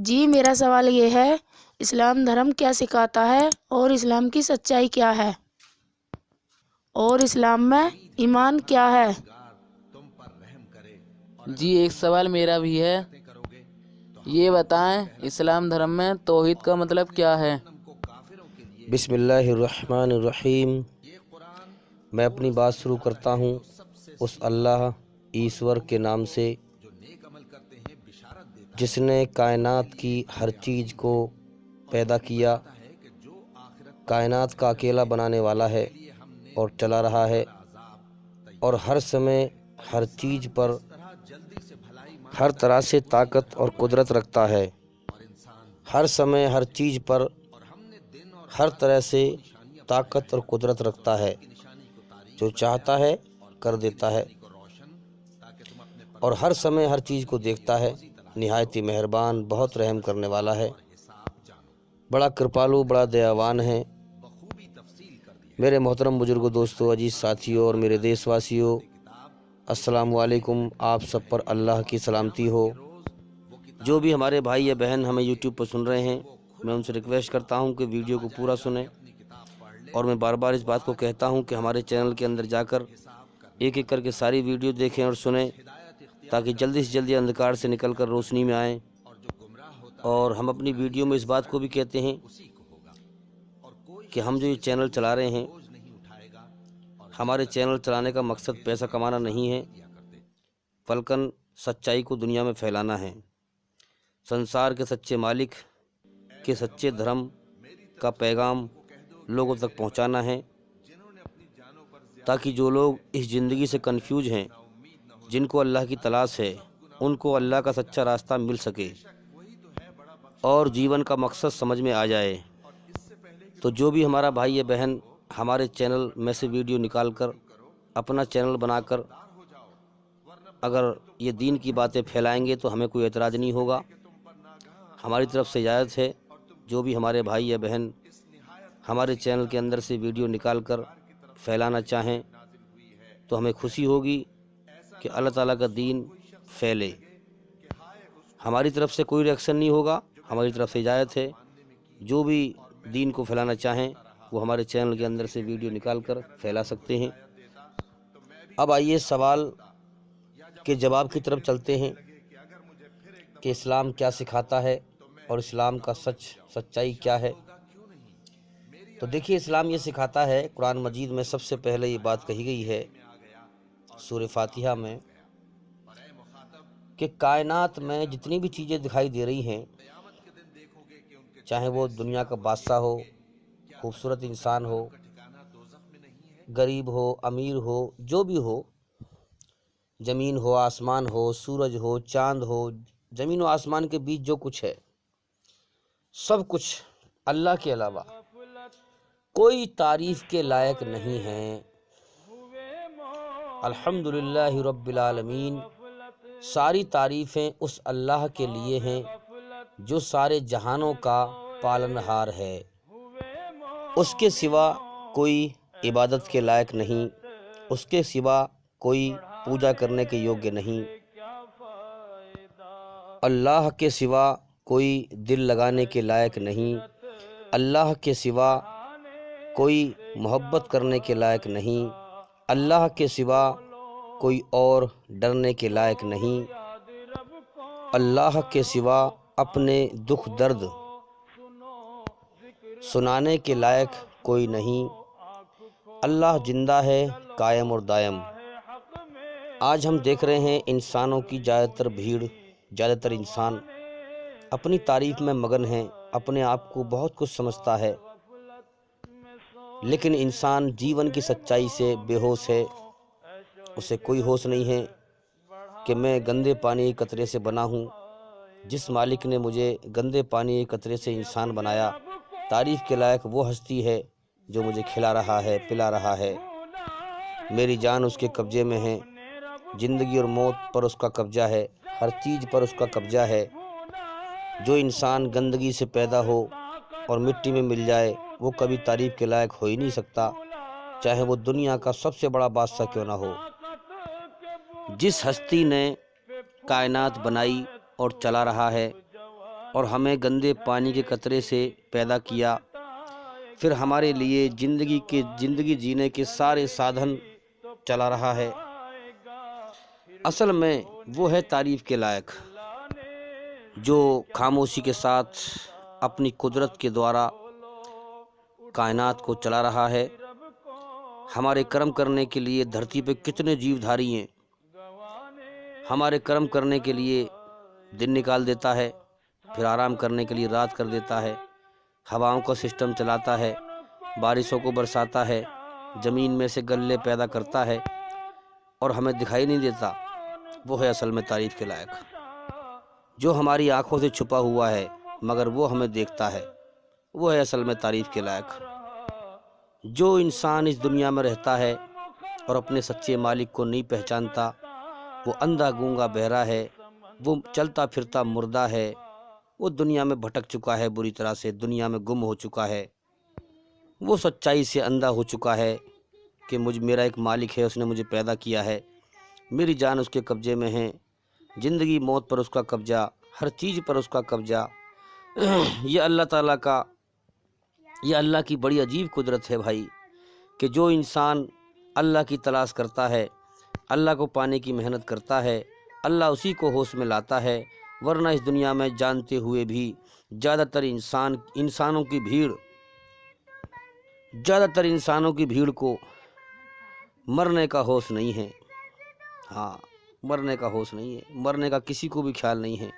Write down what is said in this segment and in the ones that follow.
جی میرا سوال یہ ہے، اسلام دھرم کیا سکھاتا ہے اور اسلام کی سچائی کیا ہے، اور اسلام میں ایمان کیا ہے؟ جی ایک سوال میرا بھی ہے، یہ بتائیں اسلام دھرم میں توحید کا مطلب کیا ہے؟ بسم اللہ الرحمن الرحیم۔ میں اپنی بات شروع کرتا ہوں اس اللہ ایشور کے نام سے جس نے کائنات کی ہر چیز کو پیدا کیا، کائنات کا اکیلا بنانے والا ہے اور چلا رہا ہے، اور ہر سمے ہر چیز پر ہر طرح سے طاقت اور قدرت رکھتا ہے، ہر سمے ہر چیز پر ہر طرح سے طاقت اور قدرت رکھتا ہے، جو چاہتا ہے کر دیتا ہے، اور ہر سمے ہر چیز کو دیکھتا ہے۔ نہایت ہی مہربان، بہت رحم کرنے والا ہے، بڑا کرپالو، بڑا دیاوان ہے۔ میرے محترم بزرگوں، دوستوں، عزیز ساتھیوں اور میرے دیش واسیوں، السلام علیکم۔ آپ سب پر اللہ کی سلامتی ہو۔ جو بھی ہمارے بھائی یا بہن ہمیں یوٹیوب پر سن رہے ہیں، میں ان سے ریکویسٹ کرتا ہوں کہ ویڈیو کو پورا سنیں، اور میں بار بار اس بات کو کہتا ہوں کہ ہمارے چینل کے اندر جا کر ایک ایک کر کے ساری ویڈیو دیکھیں اور سنیں، تاکہ جلدی سے جلدی اندھکار سے نکل کر روشنی میں آئیں۔ اور ہم اپنی ویڈیو میں اس بات کو بھی کہتے ہیں کہ ہم جو یہ چینل چلا رہے ہیں، ہمارے چینل چلانے کا مقصد پیسہ کمانا نہیں ہے، بلکہ سچائی کو دنیا میں پھیلانا ہے، سنسار کے سچے مالک کے سچے دھرم کا پیغام لوگوں تک پہنچانا ہے، تاکہ جو لوگ اس زندگی سے کنفیوز ہیں، جن کو اللہ کی تلاش ہے، ان کو اللہ کا سچا راستہ مل سکے اور جیون کا مقصد سمجھ میں آ جائے۔ تو جو بھی ہمارا بھائی یا بہن ہمارے چینل میں سے ویڈیو نکال کر اپنا چینل بنا کر اگر یہ دین کی باتیں پھیلائیں گے تو ہمیں کوئی اعتراض نہیں ہوگا، ہماری طرف سے اجازت ہے۔ جو بھی ہمارے بھائی یا بہن ہمارے چینل کے اندر سے ویڈیو نکال کر پھیلانا چاہیں تو ہمیں خوشی ہوگی کہ اللہ تعالیٰ کا دین پھیلے۔ ہماری طرف سے کوئی ریئیکشن نہیں ہوگا، ہماری طرف سے اجازت ہے۔ جو بھی دین کو پھیلانا چاہیں وہ ہمارے چینل کے اندر سے ویڈیو نکال کر پھیلا سکتے ہیں۔ اب آئیے سوال کے جواب کی طرف چلتے ہیں کہ اسلام کیا سکھاتا ہے اور اسلام کا سچائی کیا ہے۔ تو دیکھیے، اسلام یہ سکھاتا ہے، قرآن مجید میں سب سے پہلے یہ بات کہی گئی ہے سورہ فاتحہ میں، کہ کائنات میں جتنی بھی چیزیں دکھائی دے رہی ہیں، چاہے وہ دنیا کا بادشاہ ہو، خوبصورت انسان ہو، غریب ہو، امیر ہو، جو بھی ہو، زمین ہو، آسمان ہو، سورج ہو، چاند ہو، زمین و آسمان کے بیچ جو کچھ ہے، سب کچھ اللہ کے علاوہ کوئی تعریف کے لائق نہیں ہے۔ الحمدللہ رب العالمین، ساری تعریفیں اس اللہ کے لیے ہیں جو سارے جہانوں کا پالنہار ہے۔ اس کے سوا کوئی عبادت کے لائق نہیں، اس کے سوا کوئی پوجا کرنے کے یوگیہ نہیں، اللہ کے سوا کوئی دل لگانے کے لائق نہیں، اللہ کے سوا کوئی محبت کرنے کے لائق نہیں، اللہ کے سوا کوئی اور ڈرنے کے لائق نہیں، اللہ کے سوا اپنے دکھ درد سنانے کے لائق کوئی نہیں۔ اللہ زندہ ہے، قائم اور دائم۔ آج ہم دیکھ رہے ہیں انسانوں کی زیادہ تر بھیڑ، زیادہ تر انسان اپنی تعریف میں مگن ہیں، اپنے آپ کو بہت کچھ سمجھتا ہے، لیکن انسان جیون کی سچائی سے بے ہوش ہے۔ اسے کوئی ہوش نہیں ہے کہ میں گندے پانی کے قطرے سے بنا ہوں، جس مالک نے مجھے گندے پانی کے قطرے سے انسان بنایا، تعریف کے لائق وہ ہستی ہے جو مجھے کھلا رہا ہے، پلا رہا ہے، میری جان اس کے قبضے میں ہے، زندگی اور موت پر اس کا قبضہ ہے، ہر چیز پر اس کا قبضہ ہے۔ جو انسان گندگی سے پیدا ہو اور مٹی میں مل جائے، وہ کبھی تعریف کے لائق ہو ہی نہیں سکتا، چاہے وہ دنیا کا سب سے بڑا بادشاہ کیوں نہ ہو۔ جس ہستی نے کائنات بنائی اور چلا رہا ہے، اور ہمیں گندے پانی کے قطرے سے پیدا کیا، پھر ہمارے لیے زندگی جینے کے سارے سادھن چلا رہا ہے۔ اصل میں وہ ہے تعریف کے لائق جو خاموشی کے ساتھ اپنی قدرت کے دوارا کائنات کو چلا رہا ہے۔ ہمارے کرم کرنے کے لیے دھرتی پہ کتنے جیو دھاری ہیں، ہمارے کرم کرنے کے لیے دن نکال دیتا ہے، پھر آرام کرنے کے لیے رات کر دیتا ہے، ہواؤں کا سسٹم چلاتا ہے، بارشوں کو برساتا ہے، زمین میں سے غلے پیدا کرتا ہے اور ہمیں دکھائی نہیں دیتا۔ وہ ہے اصل میں تعریف کے لائق جو ہماری آنکھوں سے چھپا ہوا ہے مگر وہ ہمیں دیکھتا ہے۔ وہ ہے اصل میں تعریف کے لائق۔ جو انسان اس دنیا میں رہتا ہے اور اپنے سچے مالک کو نہیں پہچانتا، وہ اندھا گونگا بہرا ہے، وہ چلتا پھرتا مردہ ہے، وہ دنیا میں بھٹک چکا ہے، بری طرح سے دنیا میں گم ہو چکا ہے، وہ سچائی سے اندھا ہو چکا ہے کہ میرا ایک مالک ہے، اس نے مجھے پیدا کیا ہے، میری جان اس کے قبضے میں ہے، زندگی موت پر اس کا قبضہ، ہر چیز پر اس کا قبضہ۔ یہ اللہ تعالیٰ کا، یہ اللہ کی بڑی عجیب قدرت ہے بھائی، کہ جو انسان اللہ کی تلاش کرتا ہے، اللہ کو پانے کی محنت کرتا ہے، اللہ اسی کو ہوش میں لاتا ہے، ورنہ اس دنیا میں جانتے ہوئے بھی زیادہ تر انسانوں کی بھیڑ کو مرنے کا ہوش نہیں ہے۔ ہاں، مرنے کا ہوش نہیں ہے، مرنے کا کسی کو بھی خیال نہیں ہے،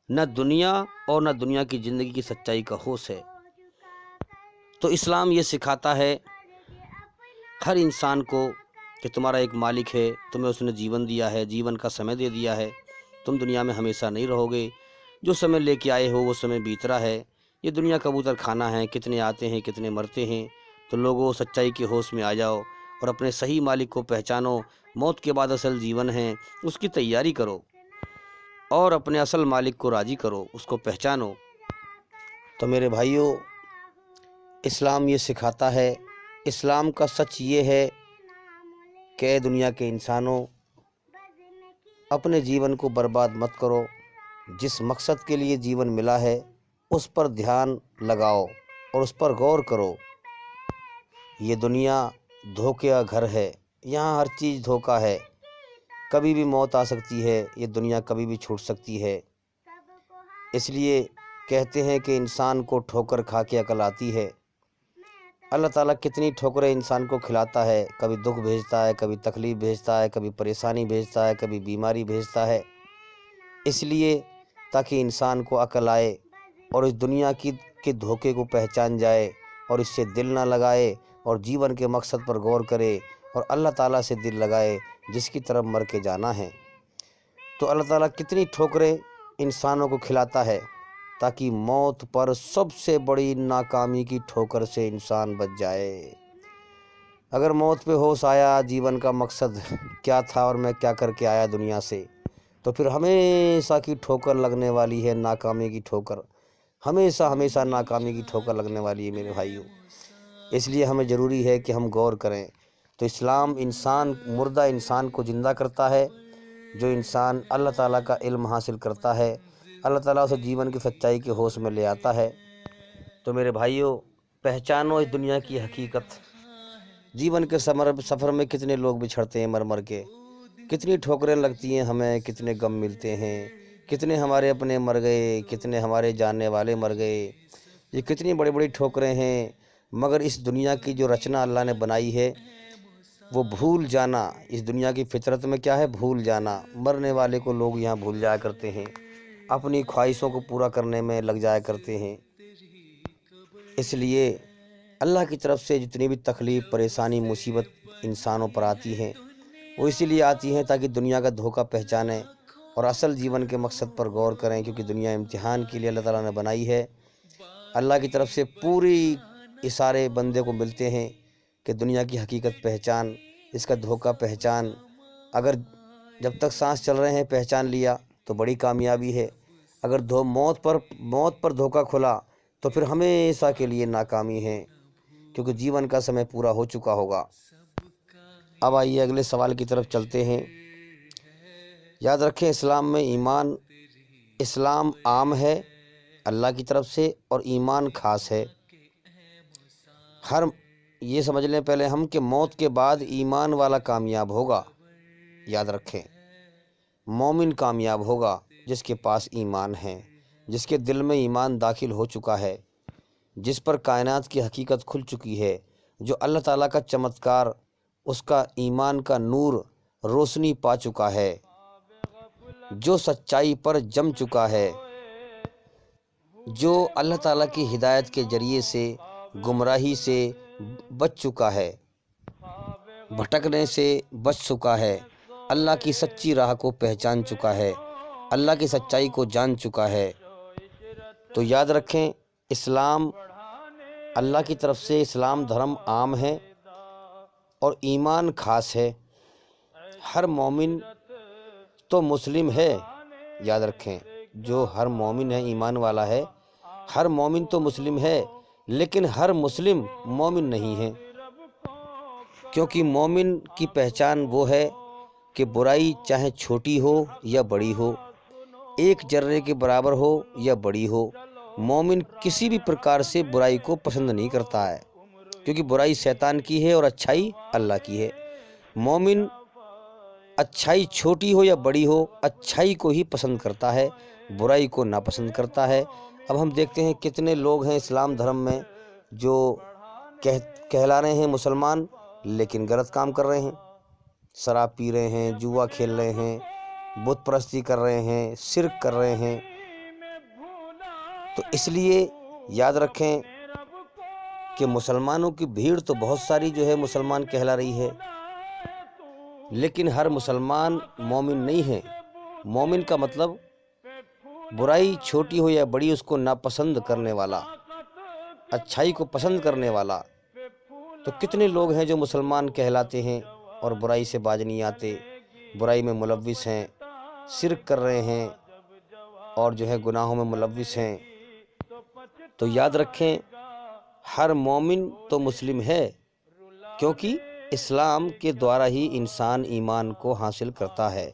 نہ دنیا اور نہ دنیا کی زندگی کی سچائی کا ہوش ہے۔ تو اسلام یہ سکھاتا ہے ہر انسان کو کہ تمہارا ایک مالک ہے، تمہیں اس نے جیون دیا ہے، جیون کا سمے دے دیا ہے، تم دنیا میں ہمیشہ نہیں رہو گے، جو سمے لے کے آئے ہو وہ سمے بیت رہا ہے، یہ دنیا کبوتر کھانا ہے، کتنے آتے ہیں کتنے مرتے ہیں۔ تو لوگوں سچائی کے ہوش میں آ جاؤ اور اپنے صحیح مالک کو پہچانو، موت کے بعد اصل جیون ہے، اس کی تیاری کرو اور اپنے اصل مالک کو راضی کرو، اس کو پہچانو۔ تو میرے بھائیوں، اسلام یہ سکھاتا ہے، اسلام کا سچ یہ ہے کہ اے دنیا کے انسانوں، اپنے جیون کو برباد مت کرو، جس مقصد کے لیے جیون ملا ہے اس پر دھیان لگاؤ اور اس پر غور کرو۔ یہ دنیا دھوکے کا گھر ہے، یہاں ہر چیز دھوکا ہے، کبھی بھی موت آ سکتی ہے، یہ دنیا کبھی بھی چھوٹ سکتی ہے۔ اس لیے کہتے ہیں کہ انسان کو ٹھوکر کھا کے عقل آتی ہے۔ اللہ تعالیٰ کتنی ٹھوکریں انسان کو کھلاتا ہے، کبھی دکھ بھیجتا ہے، کبھی تکلیف بھیجتا ہے، کبھی پریشانی بھیجتا ہے، کبھی بیماری بھیجتا ہے، اس لیے تاکہ انسان کو عقل آئے اور اس دنیا کے دھوکے کو پہچان جائے اور اس سے دل نہ لگائے اور جیون کے مقصد پر غور کرے اور اللہ تعالیٰ سے دل لگائے جس کی طرف مر کے جانا ہے۔ تو اللہ تعالیٰ کتنی ٹھوکریں انسانوں کو کھلاتا ہے تاکہ موت پر سب سے بڑی ناکامی کی ٹھوکر سے انسان بچ جائے۔ اگر موت پہ ہوش آیا جیون کا مقصد کیا تھا اور میں کیا کر کے آیا دنیا سے، تو پھر ہمیشہ کی ٹھوکر لگنے والی ہے، ناکامی کی ٹھوکر، ہمیشہ ناکامی کی ٹھوکر لگنے والی ہے میرے بھائیوں۔ اس لیے ہمیں ضروری ہے کہ ہم غور کریں۔ تو اسلام مردہ انسان کو زندہ کرتا ہے، جو انسان اللہ تعالیٰ کا علم حاصل کرتا ہے، اللہ تعالیٰ اسے جیون کی سچائی کے ہوش میں لے آتا ہے۔ تو میرے بھائیوں، پہچانو اس دنیا کی حقیقت۔ جیون کے سفر میں کتنے لوگ بچھڑتے ہیں مر کے، کتنی ٹھوکریں لگتی ہیں ہمیں، کتنے غم ملتے ہیں، کتنے ہمارے اپنے مر گئے، کتنے ہمارے جاننے والے مر گئے، یہ کتنی بڑی بڑی ٹھوکریں ہیں۔ مگر اس دنیا کی جو رچنا اللہ نے بنائی ہے وہ بھول جانا، اس دنیا کی فطرت میں کیا ہے؟ بھول جانا۔ مرنے والے کو لوگ یہاں بھول جایا کرتے ہیں، اپنی خواہشوں کو پورا کرنے میں لگ جایا کرتے ہیں۔ اس لیے اللہ کی طرف سے جتنی بھی تکلیف، پریشانی، مصیبت انسانوں پر آتی ہیں وہ اسی لیے آتی ہیں تاکہ دنیا کا دھوکہ پہچانیں اور اصل جیون کے مقصد پر غور کریں، کیونکہ دنیا امتحان کے لیے اللہ تعالیٰ نے بنائی ہے۔ اللہ کی طرف سے پوری اشارے بندے کو ملتے ہیں کہ دنیا کی حقیقت پہچان، اس کا دھوکہ پہچان۔ اگر جب تک سانس چل رہے ہیں پہچان لیا تو بڑی کامیابی ہے، اگر موت پر دھوکہ کھلا تو پھر ہمیشہ کے لیے ناکامی ہے، کیونکہ جیون کا سمے پورا ہو چکا ہوگا۔ اب آئیے اگلے سوال کی طرف چلتے ہیں۔ یاد رکھیں، اسلام میں ایمان اسلام عام ہے اللہ کی طرف سے اور ایمان خاص ہے۔ یہ سمجھ لیں پہلے ہم کہ موت کے بعد ایمان والا کامیاب ہوگا، یاد رکھیں، مومن کامیاب ہوگا جس کے پاس ایمان ہے، جس کے دل میں ایمان داخل ہو چکا ہے، جس پر کائنات کی حقیقت کھل چکی ہے، جو اللہ تعالیٰ کا چمتکار، اس کا ایمان کا نور روشنی پا چکا ہے، جو سچائی پر جم چکا ہے، جو اللہ تعالیٰ کی ہدایت کے ذریعے سے گمراہی سے بچ چکا ہے، بھٹکنے سے بچ چکا ہے، اللہ کی سچی راہ کو پہچان چکا ہے، اللہ کی سچائی کو جان چکا ہے۔ تو یاد رکھیں، اسلام اللہ کی طرف سے اسلام دھرم عام ہے اور ایمان خاص ہے۔ ہر مومن تو مسلم ہے، یاد رکھیں، جو ہر مومن ہے ایمان والا ہے، ہر مومن تو مسلم ہے، لیکن ہر مسلم مومن نہیں ہے، کیونکہ مومن کی پہچان وہ ہے کہ برائی چاہے چھوٹی ہو یا بڑی ہو، ایک ذرے کے برابر ہو یا بڑی ہو، مومن کسی بھی پرکار سے برائی کو پسند نہیں کرتا ہے، کیونکہ برائی شیطان کی ہے اور اچھائی اللہ کی ہے۔ مومن اچھائی چھوٹی ہو یا بڑی ہو، اچھائی کو ہی پسند کرتا ہے، برائی کو ناپسند کرتا ہے۔ اب ہم دیکھتے ہیں کتنے لوگ ہیں اسلام دھرم میں جو کہلا رہے ہیں مسلمان، لیکن غلط کام کر رہے ہیں، شراب پی رہے ہیں، جوا کھیل رہے ہیں، بت پرستی کر رہے ہیں، شرک کر رہے ہیں۔ تو اس لیے یاد رکھیں کہ مسلمانوں کی بھیڑ تو بہت ساری جو ہے مسلمان کہلا رہی ہے، لیکن ہر مسلمان مومن نہیں ہے۔ مومن کا مطلب برائی چھوٹی ہو یا بڑی اس کو ناپسند کرنے والا، اچھائی کو پسند کرنے والا۔ تو کتنے لوگ ہیں جو مسلمان کہلاتے ہیں اور برائی سے باز نہیں آتے، برائی میں ملوث ہیں، شرک کر رہے ہیں اور جو ہے گناہوں میں ملوث ہیں۔ تو یاد رکھیں، ہر مومن تو مسلم ہے، کیونکہ اسلام کے دوارا ہی انسان ایمان کو حاصل کرتا ہے۔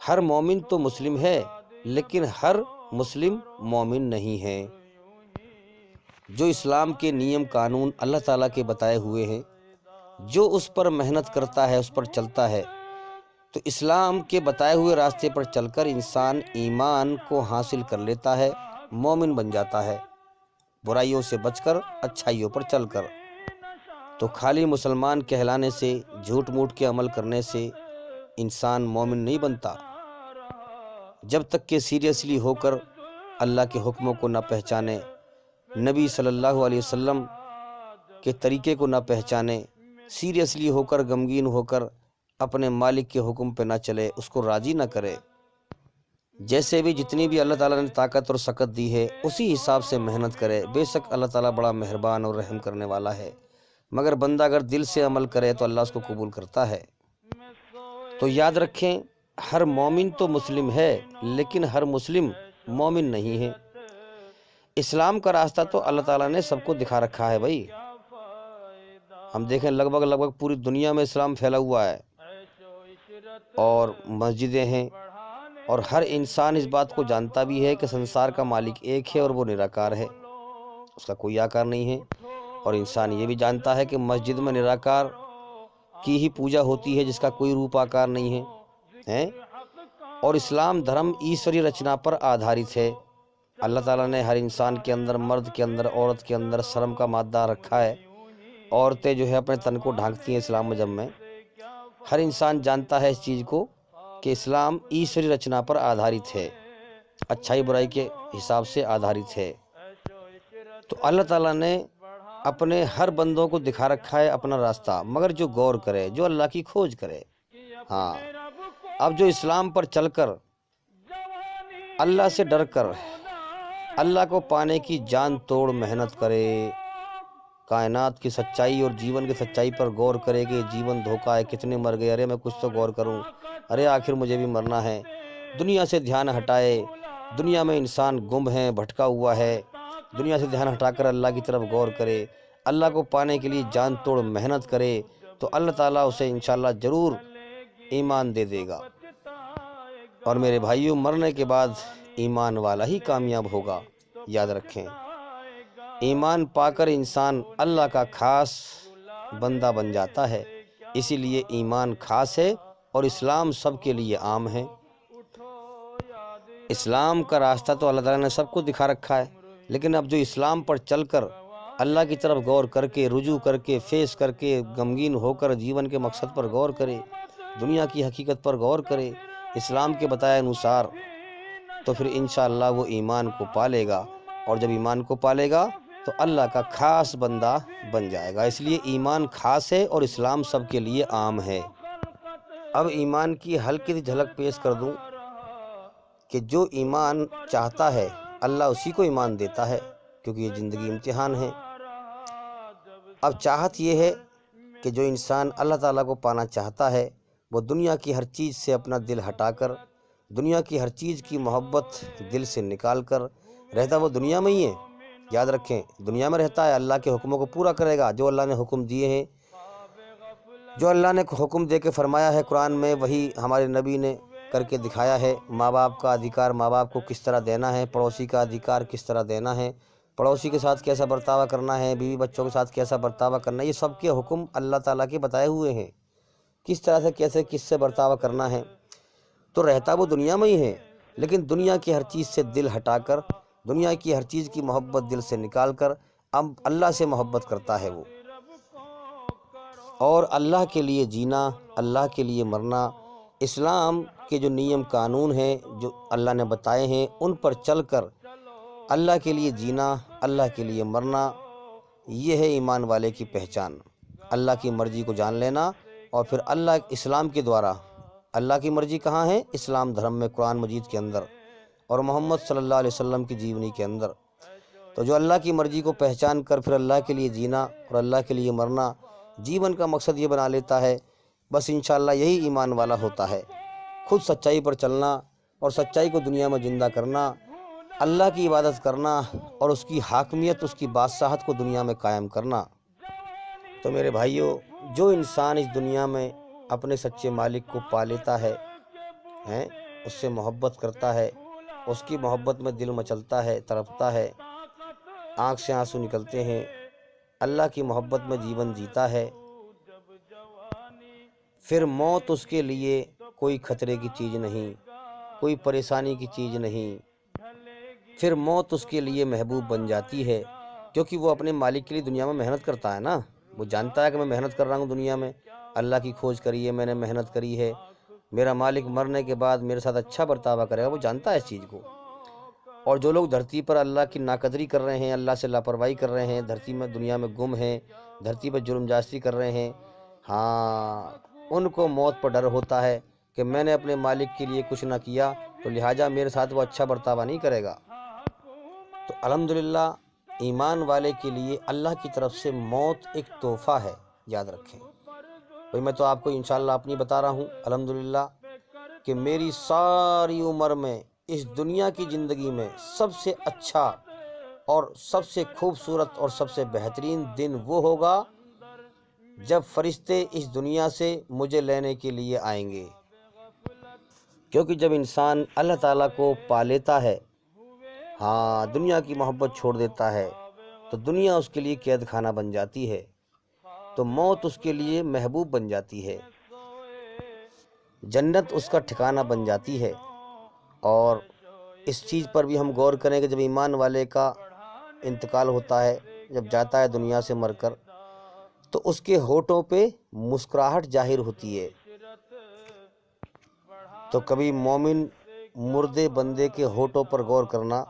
ہر مومن تو مسلم ہے، لیکن ہر مسلم مومن نہیں ہے۔ جو اسلام کے نیم قانون اللہ تعالیٰ کے بتائے ہوئے ہیں، جو اس پر محنت کرتا ہے، اس پر چلتا ہے، تو اسلام کے بتائے ہوئے راستے پر چل کر انسان ایمان کو حاصل کر لیتا ہے، مومن بن جاتا ہے، برائیوں سے بچ کر اچھائیوں پر چل کر۔ تو خالی مسلمان کہلانے سے، جھوٹ موٹ کے عمل کرنے سے انسان مومن نہیں بنتا۔ جب تک کہ سیریسلی ہو کر اللہ کے حکموں کو نہ پہچانے، نبی صلی اللہ علیہ وسلم کے طریقے کو نہ پہچانے، سیریسلی ہو کر غمگین ہو کر اپنے مالک کے حکم پہ نہ چلے، اس کو راضی نہ کرے، جیسے بھی جتنی بھی اللہ تعالیٰ نے طاقت اور سکت دی ہے اسی حساب سے محنت کرے۔ بے شک اللہ تعالیٰ بڑا مہربان اور رحم کرنے والا ہے، مگر بندہ اگر دل سے عمل کرے تو اللہ اس کو قبول کرتا ہے۔ تو یاد رکھیں، ہر مومن تو مسلم ہے، لیکن ہر مسلم مومن نہیں ہے۔ اسلام کا راستہ تو اللہ تعالیٰ نے سب کو دکھا رکھا ہے بھائی۔ ہم دیکھیں لگ بھگ پوری دنیا میں اسلام پھیلا ہوا ہے اور مسجدیں ہیں، اور ہر انسان اس بات کو جانتا بھی ہے کہ سنسار کا مالک ایک ہے اور وہ نراکار ہے، اس کا کوئی آکار نہیں ہے۔ اور انسان یہ بھی جانتا ہے کہ مسجد میں نراکار کی ہی پوجا ہوتی ہے، جس کا کوئی روپ آکار نہیں ہے۔ اور اسلام دھرم ایشوری رچنا پر آدھارت ہے۔ اللہ تعالیٰ نے ہر انسان کے اندر، مرد کے اندر، عورت کے اندر شرم کا مادہ رکھا ہے۔ عورتیں جو ہے اپنے تن کو ڈھانکتی ہیں اسلام مذہب میں۔ ہر انسان جانتا ہے اس چیز کو کہ اسلام ایشوری رچنا پر آدھارت ہے، اچھائی برائی کے حساب سے آدھارت ہے۔ تو اللہ تعالیٰ نے اپنے ہر بندوں کو دکھا رکھا ہے اپنا راستہ، مگر جو غور کرے، جو اللہ کی کھوج کرے۔ ہاں، اب جو اسلام پر چل کر، اللہ سے ڈر کر، اللہ کو پانے کی جان توڑ محنت کرے، کائنات کی سچائی اور جیون کی سچائی پر غور کرے کہ جیون دھوکا ہے، کتنے مر گئے، ارے میں کچھ تو غور کروں، ارے آخر مجھے بھی مرنا ہے، دنیا سے دھیان ہٹائے، دنیا میں انسان گم ہے، بھٹکا ہوا ہے، دنیا سے دھیان ہٹا کر اللہ کی طرف غور کرے، اللہ کو پانے کے لیے جان توڑ محنت کرے، تو اللہ تعالیٰ اسے انشاءاللہ ضرور ایمان دے دے گا۔ اور میرے بھائیوں، مرنے کے بعد ایمان والا ہی کامیاب ہوگا، یاد رکھیں۔ ایمان پا کر انسان اللہ کا خاص بندہ بن جاتا ہے، اسی لیے ایمان خاص ہے اور اسلام سب کے لیے عام ہے۔ اسلام کا راستہ تو اللہ تعالیٰ نے سب کو دکھا رکھا ہے، لیکن اب جو اسلام پر چل کر اللہ کی طرف غور کر کے، رجوع کر کے، فیس کر کے، غمگین ہو کر جیون کے مقصد پر غور کرے، دنیا کی حقیقت پر غور کرے اسلام کے بتائے انوسار، تو پھر انشاءاللہ وہ ایمان کو پالے گا، اور جب ایمان کو پالے گا تو اللہ کا خاص بندہ بن جائے گا۔ اس لیے ایمان خاص ہے اور اسلام سب کے لیے عام ہے۔ اب ایمان کی ہلکی سی جھلک پیش کر دوں کہ جو ایمان چاہتا ہے اللہ اسی کو ایمان دیتا ہے، کیونکہ یہ زندگی امتحان ہے۔ اب چاہت یہ ہے کہ جو انسان اللہ تعالیٰ کو پانا چاہتا ہے وہ دنیا کی ہر چیز سے اپنا دل ہٹا کر، دنیا کی ہر چیز کی محبت دل سے نکال کر، رہتا وہ دنیا میں ہی ہے، یاد رکھیں، دنیا میں رہتا ہے، اللہ کے حکموں کو پورا کرے گا، جو اللہ نے حکم دیے ہیں، جو اللہ نے حکم دے کے فرمایا ہے قرآن میں، وہی ہمارے نبی نے کر کے دکھایا ہے۔ ماں باپ کا ادھیکار ماں باپ کو کس طرح دینا ہے، پڑوسی کا ادھیکار کس طرح دینا ہے، پڑوسی کے ساتھ کیسا برتاوا کرنا ہے، بیوی بچوں کے ساتھ کیسا برتاوا کرنا ہے، یہ سب کے حکم اللہ تعالیٰ کے بتائے ہوئے ہیں، کس طرح سے کیسے کس سے برتاوا کرنا ہے۔ تو رہتا وہ دنیا میں ہی ہے، لیکن دنیا کی ہر چیز سے دل ہٹا کر، دنیا کی ہر چیز کی محبت دل سے نکال کر اب اللہ سے محبت کرتا ہے وہ، اور اللہ کے لیے جینا، اللہ کے لیے مرنا، اسلام کے جو نیم قانون ہیں جو اللہ نے بتائے ہیں ان پر چل کر اللہ کے لیے جینا، اللہ کے لیے مرنا، یہ ہے ایمان والے کی پہچان۔ اللہ کی مرضی کو جان لینا، اور پھر اللہ اسلام کے دوارا، اللہ کی مرضی کہاں ہے؟ اسلام دھرم میں، قرآن مجید کے اندر، اور محمد صلی اللہ علیہ وسلم کی جیونی کے اندر۔ تو جو اللہ کی مرضی کو پہچان کر پھر اللہ کے لیے جینا اور اللہ کے لیے مرنا جیون کا مقصد یہ بنا لیتا ہے، بس انشاءاللہ یہی ایمان والا ہوتا ہے۔ خود سچائی پر چلنا اور سچائی کو دنیا میں زندہ کرنا، اللہ کی عبادت کرنا اور اس کی حاکمیت، اس کی بادشاہت کو دنیا میں قائم کرنا۔ تو میرے بھائیوں، جو انسان اس دنیا میں اپنے سچے مالک کو پا لیتا ہے، اس سے محبت کرتا ہے، اس کی محبت میں دل مچلتا ہے، تڑپتا ہے، آنکھ سے آنسو نکلتے ہیں، اللہ کی محبت میں جیون جیتا ہے، پھر موت اس کے لیے کوئی خطرے کی چیز نہیں، کوئی پریشانی کی چیز نہیں، پھر موت اس کے لیے محبوب بن جاتی ہے، کیونکہ وہ اپنے مالک کے لیے دنیا میں محنت کرتا ہے نا، وہ جانتا ہے کہ میں محنت کر رہا ہوں دنیا میں، اللہ کی کھوج کری ہے، میں نے محنت کری ہے، میرا مالک مرنے کے بعد میرے ساتھ اچھا برتاوا کرے گا، وہ جانتا ہے اس چیز کو۔ اور جو لوگ دھرتی پر اللہ کی ناقدری کر رہے ہیں، اللہ سے لاپرواہی کر رہے ہیں، دھرتی میں دنیا میں گم ہیں، دھرتی پر جرم جاستی کر رہے ہیں، ان کو موت پر ڈر ہوتا ہے کہ میں نے اپنے مالک کے لیے کچھ نہ کیا تو لہٰذا میرے ساتھ وہ اچھا برتاوا نہیں کرے گا۔ تو الحمدللہ ایمان والے کے لیے اللہ کی طرف سے موت ایک تحفہ ہے، یاد رکھیں۔ بھئی میں تو آپ کو انشاءاللہ اپنی بتا رہا ہوں الحمدللہ کہ میری ساری عمر میں اس دنیا کی زندگی میں سب سے اچھا اور سب سے خوبصورت اور سب سے بہترین دن وہ ہوگا جب فرشتے اس دنیا سے مجھے لینے کے لیے آئیں گے، کیونکہ جب انسان اللہ تعالیٰ کو پا لیتا ہے، دنیا کی محبت چھوڑ دیتا ہے، تو دنیا اس کے لیے قید خانہ بن جاتی ہے، تو موت اس کے لیے محبوب بن جاتی ہے، جنت اس کا ٹھکانہ بن جاتی ہے۔ اور اس چیز پر بھی ہم غور کریں کہ جب ایمان والے کا انتقال ہوتا ہے، جب جاتا ہے دنیا سے مر کر، تو اس کے ہونٹوں پہ مسکراہٹ ظاہر ہوتی ہے۔ تو کبھی مومن مردے بندے کے ہونٹوں پر غور کرنا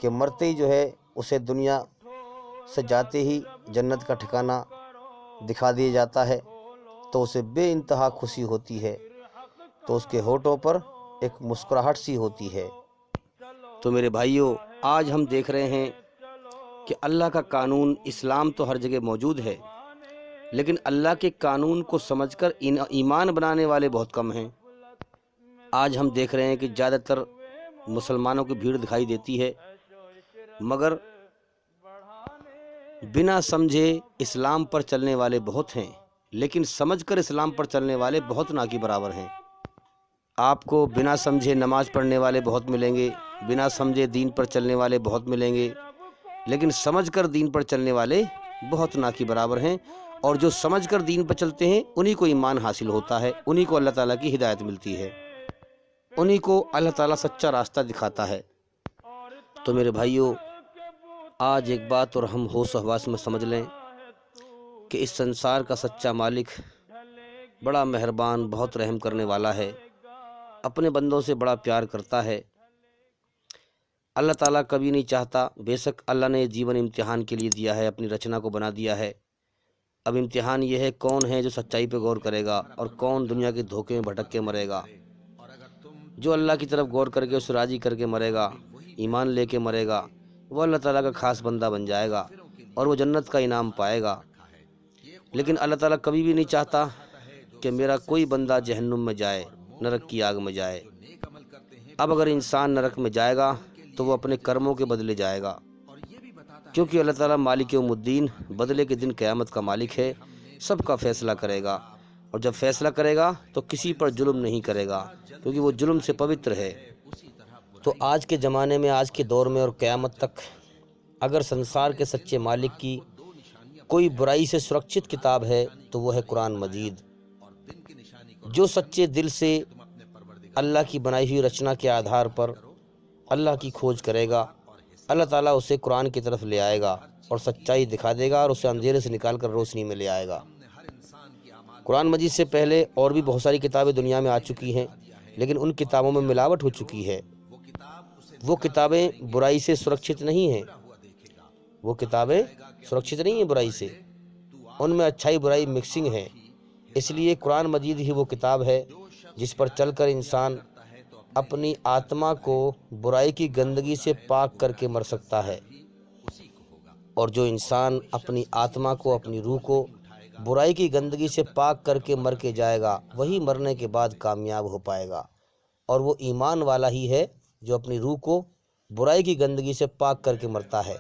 کہ مرتے ہی جو ہے اسے دنیا سے جاتے ہی جنت کا ٹھکانہ دکھا دیا جاتا ہے، تو اسے بے انتہا خوشی ہوتی ہے، تو اس کے ہونٹوں پر ایک مسکراہٹ سی ہوتی ہے۔ تو میرے بھائیوں، آج ہم دیکھ رہے ہیں کہ اللہ کا قانون اسلام تو ہر جگہ موجود ہے، لیکن اللہ کے قانون کو سمجھ کر ایمان بنانے والے بہت کم ہیں۔ آج ہم دیکھ رہے ہیں کہ زیادہ تر مسلمانوں کی بھیڑ دکھائی دیتی ہے، مگر بنا سمجھے اسلام پر چلنے والے بہت ہیں، لیکن سمجھ کر اسلام پر چلنے والے بہت نہ کے برابر ہیں۔ آپ کو بنا سمجھے نماز پڑھنے والے بہت ملیں گے، بنا سمجھے دین پر چلنے والے بہت ملیں گے، لیکن سمجھ کر دین پر چلنے والے بہت نہ کے برابر ہیں، اور جو سمجھ کر دین پر چلتے ہیں انہی کو ایمان حاصل ہوتا ہے، انہی کو اللہ تعالیٰ کی ہدایت ملتی ہے، انہی کو اللہ تعالیٰ سچا راستہ دکھاتا ہے۔ تو میرے بھائیوں، آج ایک بات اور ہم ہوش و حواس میں سمجھ لیں کہ اس سنسار کا سچا مالک بڑا مہربان، بہت رحم کرنے والا ہے، اپنے بندوں سے بڑا پیار کرتا ہے۔ اللہ تعالیٰ کبھی نہیں چاہتا، بے شک اللہ نے جیون امتحان کے لیے دیا ہے، اپنی رچنا کو بنا دیا ہے۔ اب امتحان یہ ہے کون ہے جو سچائی پہ غور کرے گا اور کون دنیا کے دھوکے میں بھٹک کے مرے گا۔ جو اللہ کی طرف غور کر کے اسے راضی کر کے مرے گا، ایمان لے کے مرے گا، وہ اللہ تعالیٰ کا خاص بندہ بن جائے گا اور وہ جنت کا انعام پائے گا۔ لیکن اللہ تعالیٰ کبھی بھی نہیں چاہتا کہ میرا کوئی بندہ جہنم میں جائے، نرک کی آگ میں جائے۔ اب اگر انسان نرک میں جائے گا تو وہ اپنے کرموں کے بدلے جائے گا، کیونکہ اللہ تعالیٰ مالک یوم الدین، بدلے کے دن قیامت کا مالک ہے، سب کا فیصلہ کرے گا، اور جب فیصلہ کرے گا تو کسی پر ظلم نہیں کرے گا، کیونکہ وہ ظلم سے پوتر ہے۔ تو آج کے زمانے میں، آج کے دور میں اور قیامت تک اگر سنسار کے سچے مالک کی کوئی برائی سے سرکشت کتاب ہے تو وہ ہے قرآن مجید۔ جو سچے دل سے اللہ کی بنائی ہوئی رچنا کے آدھار پر اللہ کی کھوج کرے گا، اللہ تعالیٰ اسے قرآن کی طرف لے آئے گا اور سچائی دکھا دے گا اور اسے اندھیرے سے نکال کر روشنی میں لے آئے گا۔ قرآن مجید سے پہلے اور بھی بہت ساری کتابیں دنیا میں آ چکی ہیں، لیکن ان کتابوں میں ملاوٹ ہو چکی ہے۔ وہ کتابیں برائی سے سرکشت نہیں ہیں، وہ کتابیں سرکشت نہیں ہیں برائی سے، ان میں اچھائی برائی مکسنگ ہے۔ اس لیے قرآن مجید ہی وہ کتاب ہے جس پر چل کر انسان اپنی آتما کو برائی کی گندگی سے پاک کر کے مر سکتا ہے، اور جو انسان اپنی آتما کو، اپنی روح کو برائی کی گندگی سے پاک کر کے مر کے جائے گا، وہی مرنے کے بعد کامیاب ہو پائے گا، اور وہ ایمان والا ہی ہے جو اپنی روح کو برائی کی گندگی سے پاک کر کے مرتا ہے۔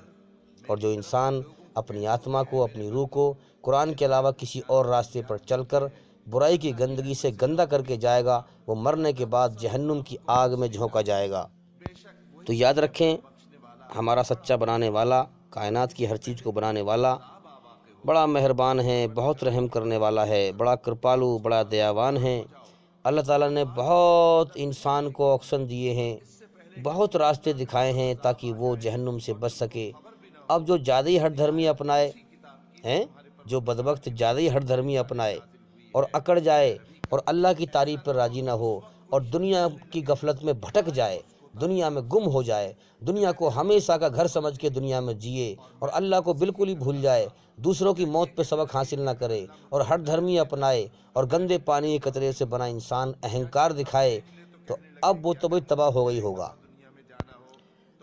اور جو انسان اپنی آتما کو، اپنی روح کو قرآن کے علاوہ کسی اور راستے پر چل کر برائی کی گندگی سے گندا کر کے جائے گا، وہ مرنے کے بعد جہنم کی آگ میں جھونکا جائے گا۔ تو یاد رکھیں، ہمارا سچا بنانے والا، کائنات کی ہر چیز کو بنانے والا بڑا مہربان ہے، بہت رحم کرنے والا ہے، بڑا کرپالو، بڑا دیاوان ہے۔ اللہ تعالیٰ نے بہت انسان کو آپشن دیے ہیں، بہت راستے دکھائے ہیں تاکہ وہ جہنم سے بچ سکے۔ اب جو زیادہ ہی ہٹ دھرمی اپنائے ہیں، جو بدبخت زیادہ ہی ہٹ دھرمی اپنائے اور اکڑ جائے اور اللہ کی تعریف پر راضی نہ ہو اور دنیا کی غفلت میں بھٹک جائے، دنیا میں گم ہو جائے، دنیا کو ہمیشہ کا گھر سمجھ کے دنیا میں جیے اور اللہ کو بالکل ہی بھول جائے، دوسروں کی موت پہ سبق حاصل نہ کرے اور ہٹ دھرمی اپنائے اور گندے پانی کے قطرے سے بنا انسان اہنکار دکھائے، تو اب وہ تو تباہ ہو گئی ہوگا۔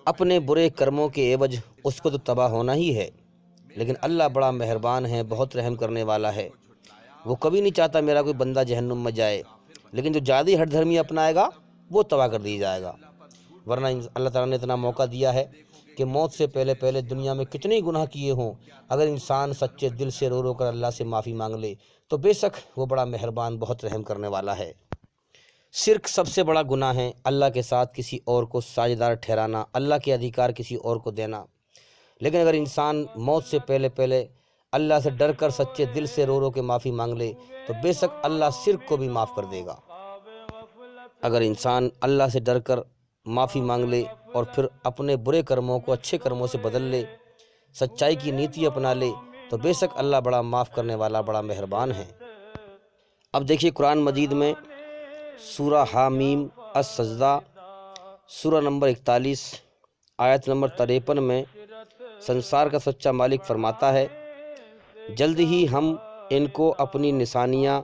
اپنے برے کرموں کے عوض اس کو تو تباہ ہونا ہی ہے۔ لیکن اللہ بڑا مہربان ہے، بہت رحم کرنے والا ہے، وہ کبھی نہیں چاہتا میرا کوئی بندہ جہنم میں جائے، لیکن جو زیادہ ہٹ دھرمی اپنائے گا وہ تباہ کر دی جائے گا۔ ورنہ اللہ تعالیٰ نے اتنا موقع دیا ہے کہ موت سے پہلے پہلے دنیا میں کتنے گناہ کیے ہوں، اگر انسان سچے دل سے رو رو کر اللہ سے معافی مانگ لے تو بے شک وہ بڑا مہربان، بہت رحم کرنے والا ہے۔ شرک سب سے بڑا گناہ ہے، اللہ کے ساتھ کسی اور کو ساجھیدار ٹھہرانا، اللہ کے ادھیکار کسی اور کو دینا۔ لیکن اگر انسان موت سے پہلے پہلے اللہ سے ڈر کر سچے دل سے رو رو کے معافی مانگ لے تو بے شک اللہ شرک کو بھی معاف کر دے گا۔ اگر انسان اللہ سے ڈر کر معافی مانگ لے اور پھر اپنے برے کرموں کو اچھے کرموں سے بدل لے، سچائی کی نیتی اپنا لے، تو بے شک اللہ بڑا معاف کرنے والا، بڑا مہربان ہے۔ اب دیکھیے قرآن مجید میں سورہ حامیم السجدہ، سورہ نمبر 41 آیت نمبر 53 میں سنسار کا سچا مالک فرماتا ہے، جلد ہی ہم ان کو اپنی نشانیاں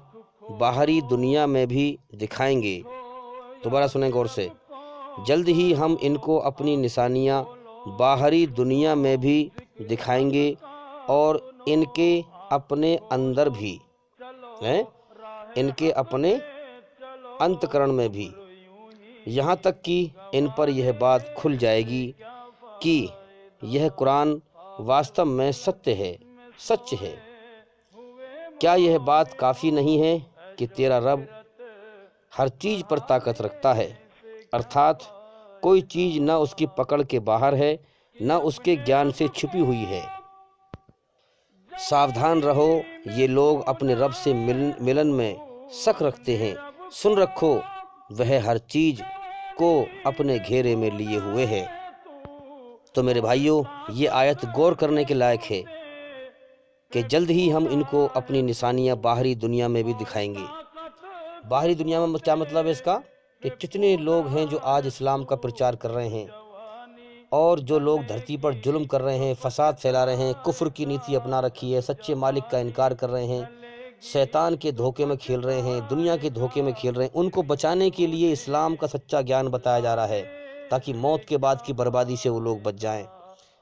باہری دنیا میں بھی دکھائیں گے۔ دوبارہ سنیں غور سے، جلد ہی ہم ان کو اپنی نشانیاں باہری دنیا میں بھی دکھائیں گے اور ان کے اپنے اندر بھی، ان کے اپنے انتکرن میں بھی، یہاں تک کہ ان پر یہ بات کھل جائے گی کہ یہ قرآن واستو میں ستیہ ہے، سچ ہے۔ کیا یہ بات کافی نہیں ہے کہ تیرا رب ہر چیز پر طاقت رکھتا ہے، ارتھات کوئی چیز نہ اس کی پکڑ کے باہر ہے نہ اس کے گیان سے چھپی ہوئی ہے۔ ساودھان رہو، یہ لوگ اپنے رب سے ملن میں شک رکھتے ہیں، سن رکھو وہ ہر چیز کو اپنے گھیرے میں لیے ہوئے ہے۔ تو میرے بھائیوں، یہ آیت غور کرنے کے لائق ہے کہ جلد ہی ہم ان کو اپنی نشانیاں باہری دنیا میں بھی دکھائیں گے۔ باہری دنیا میں کیا مطلب ہے اس کا؟ کہ کتنے لوگ ہیں جو آج اسلام کا پرچار کر رہے ہیں، اور جو لوگ دھرتی پر ظلم کر رہے ہیں، فساد پھیلا رہے ہیں، کفر کی نیتی اپنا رکھی ہے، سچے مالک کا انکار کر رہے ہیں، شیطان کے دھوکے میں کھیل رہے ہیں، دنیا کے دھوکے میں کھیل رہے ہیں، ان کو بچانے کے لیے اسلام کا سچا گیان بتایا جا رہا ہے تاکہ موت کے بعد کی بربادی سے وہ لوگ بچ جائیں۔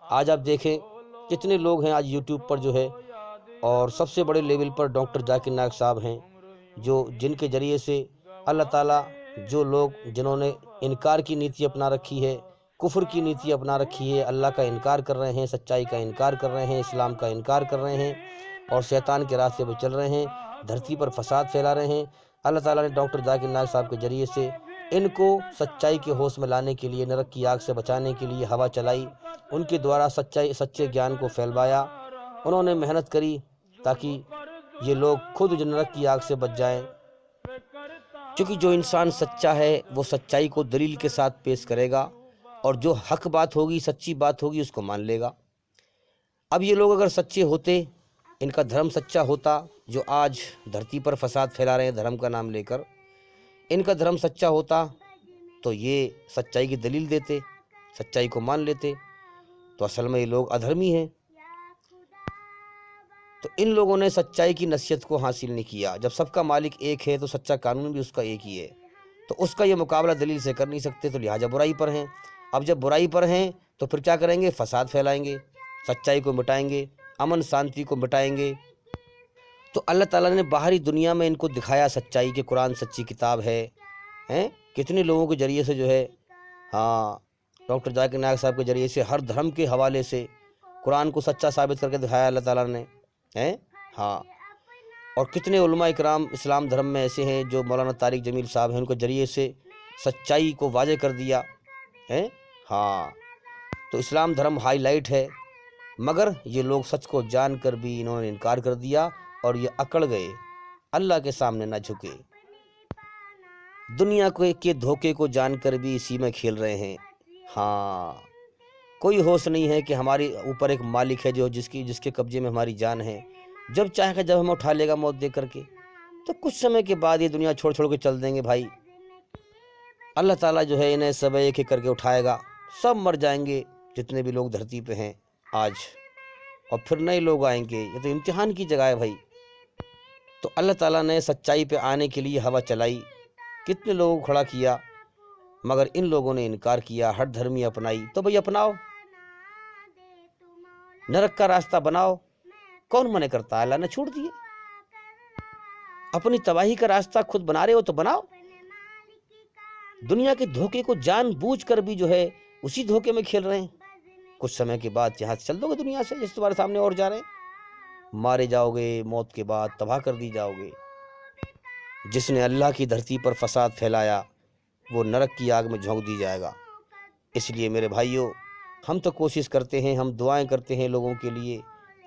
آج آپ دیکھیں کتنے لوگ ہیں آج یوٹیوب پر جو ہے، اور سب سے بڑے لیول پر ڈاکٹر ذاکر نائک صاحب ہیں، جن کے ذریعے سے اللہ تعالیٰ جو لوگ جنہوں نے انکار کی نیتی اپنا رکھی ہے، کفر کی نیتی اپنا رکھی ہے، اللہ کا انکار کر رہے ہیں، سچائی کا انکار کر رہے ہیں، اسلام کا انکار کر رہے ہیں اور شیطان کے راستے پہ چل رہے ہیں، دھرتی پر فساد پھیلا رہے ہیں، اللہ تعالیٰ نے ڈاکٹر ذاکر نائک صاحب کے ذریعے سے ان کو سچائی کے ہوش میں لانے کے لیے، نرک کی آگ سے بچانے کے لیے ہوا چلائی، ان کے دوارا سچے گیان کو پھیلوایا، انہوں نے محنت کری تاکہ یہ لوگ خود نرک کی آگ سے بچ جائیں۔ چونکہ جو انسان سچا ہے وہ سچائی کو دلیل کے ساتھ پیش کرے گا، اور جو حق بات ہوگی، سچی بات ہوگی، اس کو مان لے گا۔ اب یہ لوگ اگر سچے ہوتے، ان کا دھرم سچا ہوتا، جو آج دھرتی پر فساد پھیلا رہے ہیں دھرم کا نام لے کر، ان کا دھرم سچا ہوتا تو یہ سچائی کی دلیل دیتے، سچائی کو مان لیتے۔ تو اصل میں یہ لوگ ادھرمی ہیں۔ تو ان لوگوں نے سچائی کی نصیحت کو حاصل نہیں کیا۔ جب سب کا مالک ایک ہے تو سچا قانون بھی اس کا ایک ہی ہے، تو اس کا یہ مقابلہ دلیل سے کر نہیں سکتے، تو لہٰذا برائی پر ہیں۔ اب جب برائی پر ہیں تو پھر کیا کریں گے؟ فساد پھیلائیں گے، سچائی کو مٹائیں گے، امن شانتی کو مٹائیں گے۔ تو اللہ تعالیٰ نے باہری دنیا میں ان کو دکھایا سچائی کہ قرآن سچی کتاب ہے۔ کتنے لوگوں کے ذریعے سے جو ہے، ڈاکٹر ذاکر نائک صاحب کے ذریعے سے ہر دھرم کے حوالے سے قرآن کو سچا ثابت کر کے دکھایا اللہ تعالیٰ نے۔ اور کتنے علماء اکرام اسلام دھرم میں ایسے ہیں جو مولانا طارق جمیل صاحب ہیں، ان کے ذریعے سے سچائی کو واضح کر دیا۔ تو اسلام دھرم ہائی لائٹ ہے، مگر یہ لوگ سچ کو جان کر بھی انہوں نے انکار کر دیا اور یہ اکڑ گئے، اللہ کے سامنے نہ جھکے، دنیا کے دھوکے کو جان کر بھی اسی میں کھیل رہے ہیں۔ کوئی ہوش نہیں ہے کہ ہمارے اوپر ایک مالک ہے جس کے قبضے میں ہماری جان ہے، جب چاہے گا جب ہمیں اٹھا لے گا موت دے کر کے، تو کچھ سمے کے بعد یہ دنیا چھوڑ کے چل دیں گے بھائی۔ اللہ تعالیٰ جو ہے انہیں سب ایک ایک کر کے اٹھائے گا، سب مر جائیں گے جتنے بھی لوگ دھرتی پہ ہیں آج، اور پھر نئے لوگ آئیں گے۔ یہ تو امتحان کی جگہ ہے بھائی۔ تو اللہ تعالیٰ نے سچائی پہ آنے کے لیے ہوا چلائی، کتنے لوگوں کو کھڑا کیا، مگر ان لوگوں نے انکار کیا، ہٹ دھرمی اپنائی۔ تو بھائی اپناؤ، نرک کا راستہ بناؤ، کون منع کرتا ہے؟ اللہ نے چھوڑ دیے۔ اپنی تباہی کا راستہ خود بنا رہے ہو تو بناؤ۔ دنیا کے دھوکے کو جان بوجھ کر بھی جو ہے اسی دھوکے میں کھیل رہے ہیں۔ کچھ سمے کے بعد یہاں سے چل دو گے دنیا سے، جس تمہارے سامنے اور جا رہے ہیں، مارے جاؤ گے، موت کے بعد تباہ کر دی جاؤ گے۔ جس نے اللہ کی دھرتی پر فساد پھیلایا وہ نرک کی آگ میں جھونک دی جائے گا۔ اس لیے میرے بھائیوں، ہم تو کوشش کرتے ہیں، ہم دعائیں کرتے ہیں لوگوں کے لیے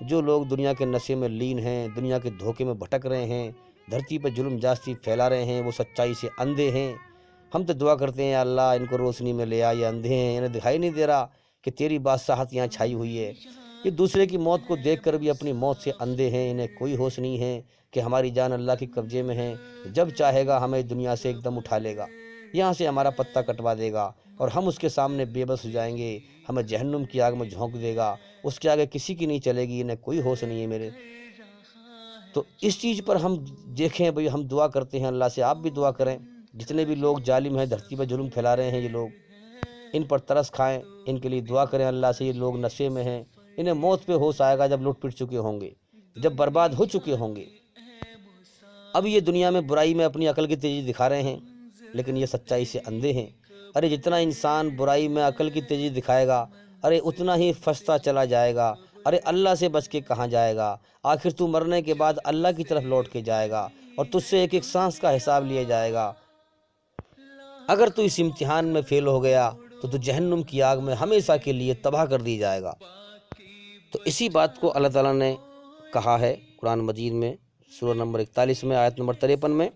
جو لوگ دنیا کے نشے میں لین ہیں، دنیا کے دھوکے میں بھٹک رہے ہیں، دھرتی پر ظلم جاستی پھیلا رہے ہیں، وہ سچائی سے اندھے ہیں۔ ہم تو دعا کرتے ہیں، اللہ ان کو روشنی میں لے آ، یہ اندھے ہیں، انہیں دکھائی نہیں دے رہا کہ تیری بادشاہت یہاں چھائی ہوئی ہے۔ یہ دوسرے کی موت کو دیکھ کر بھی اپنی موت سے اندھے ہیں، انہیں کوئی ہوش نہیں ہے کہ ہماری جان اللہ کے قبضے میں ہے، جب چاہے گا ہمیں دنیا سے ایک دم اٹھا لے گا، یہاں سے ہمارا پتہ کٹوا دے گا اور ہم اس کے سامنے بے بس ہو جائیں گے، ہمیں جہنم کی آگ میں جھونک دے گا، اس کے آگے کسی کی نہیں چلے گی، انہیں کوئی ہوش نہیں ہے میرے۔ تو اس چیز پر ہم دیکھیں بھئی، ہم دعا کرتے ہیں اللہ سے، آپ بھی دعا کریں، جتنے بھی لوگ ظالم ہیں، دھرتی پر ظلم پھیلا رہے ہیں، یہ لوگ ان پر ترس کھائیں، ان کے لیے دعا کریں اللہ سے۔ یہ لوگ نشے میں ہیں، انہیں موت پہ ہوش آئے گا جب لوٹ پٹ چکے ہوں گے، جب برباد ہو چکے ہوں گے۔ اب یہ دنیا میں برائی میں اپنی عقل کی تیزی دکھا رہے ہیں، لیکن یہ سچائی سے اندھے ہیں۔ ارے جتنا انسان برائی میں عقل کی تیزی دکھائے گا، ارے اتنا ہی پھنستا چلا جائے گا۔ ارے اللہ سے بچ کے کہاں جائے گا؟ آخر تو مرنے کے بعد اللہ کی طرف لوٹ کے جائے گا، اور تجھ سے ایک ایک سانس کا حساب لیا جائے گا۔ اگر تو اس امتحان میں فیل ہو گیا تو جہنم کی آگ میں ہمیشہ کے لیے تباہ کر دی جائے گا۔ تو اسی بات کو اللہ تعالیٰ نے کہا ہے قرآن مجید میں، سورہ نمبر 41 میں، آیت نمبر 53 میں،